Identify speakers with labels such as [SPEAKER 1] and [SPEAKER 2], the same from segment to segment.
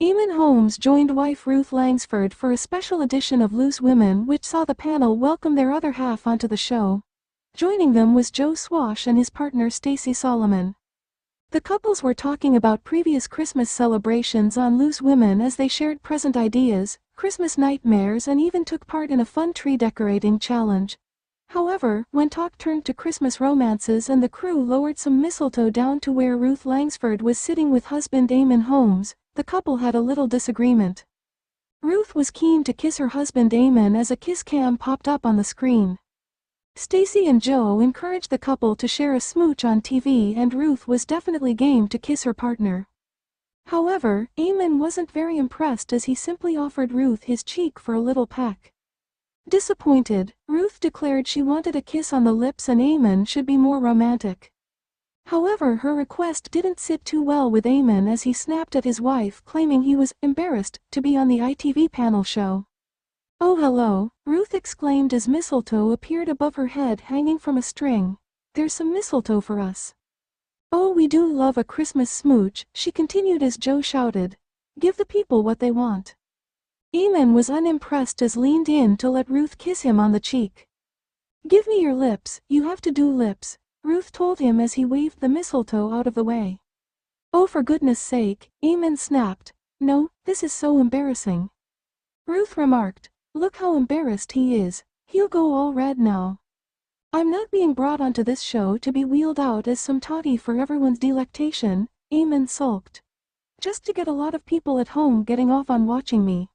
[SPEAKER 1] Eamonn Holmes joined wife Ruth Langsford for a special edition of Loose Women, which saw the panel welcome their other half onto the show. Joining them was Joe Swash and his partner Stacey Solomon. The couples were talking about previous Christmas celebrations on Loose Women as they shared present ideas, Christmas nightmares, and even took part in a fun tree decorating challenge. However, when talk turned to Christmas romances and the crew lowered some mistletoe down to where Ruth Langsford was sitting with husband Eamonn Holmes, the couple had a little disagreement. Ruth was keen to kiss her husband Eamonn as a kiss cam popped up on the screen. Stacey and Joe encouraged the couple to share a smooch on TV, and Ruth was definitely game to kiss her partner. However, Eamonn wasn't very impressed as he simply offered Ruth his cheek for a little peck. Disappointed, Ruth declared she wanted a kiss on the lips and Eamonn should be more romantic. However, her request didn't sit too well with Eamonn as he snapped at his wife, claiming he was embarrassed to be on the ITV panel show. "Oh hello," Ruth exclaimed as mistletoe appeared above her head hanging from a string. "There's some mistletoe for us." "Oh, we do love a Christmas smooch," she continued as Joe shouted. "Give the people what they want." Eamonn was unimpressed as leaned in to let Ruth kiss him on the cheek. "Give me your lips, you have to do lips," Ruth told him as he waved the mistletoe out of the way. "Oh, for goodness sake," Eamonn snapped. "No, this is so embarrassing." Ruth remarked, "Look how embarrassed he is, he'll go all red now." "I'm not being brought onto this show to be wheeled out as some toddy for everyone's delectation," Eamonn sulked. "Just to get a lot of people at home getting off on watching me."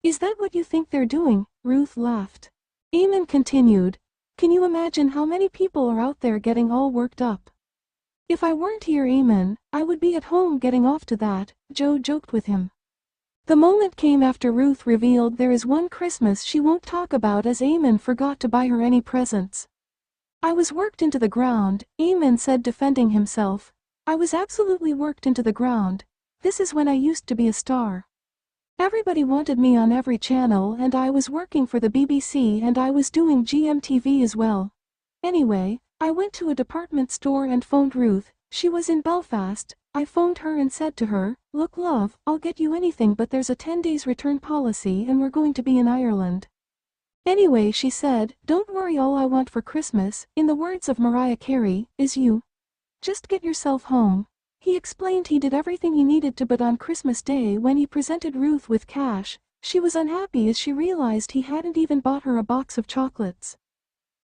[SPEAKER 1] "Is that what you think they're doing?" Ruth laughed. Eamonn continued, "Can you imagine how many people are out there getting all worked up?" "If I weren't here, Eamonn, I would be at home getting off to that," Joe joked with him. The moment came after Ruth revealed there is one Christmas she won't talk about as Eamonn forgot to buy her any presents. "I was worked into the ground," Eamonn said, defending himself. "I was absolutely worked into the ground. This is when I used to be a star. Everybody wanted me on every channel, and I was working for the BBC and I was doing GMTV as well. Anyway, I went to a department store and phoned Ruth. She was in Belfast. I phoned her and said to her, 'Look love, I'll get you anything but there's a 10 days return policy and we're going to be in Ireland.' Anyway, she said, 'Don't worry, all I want for Christmas, in the words of Mariah Carey, is you. Just get yourself home.'" He explained he did everything he needed to, but on Christmas Day when he presented Ruth with cash, she was unhappy as she realized he hadn't even bought her a box of chocolates.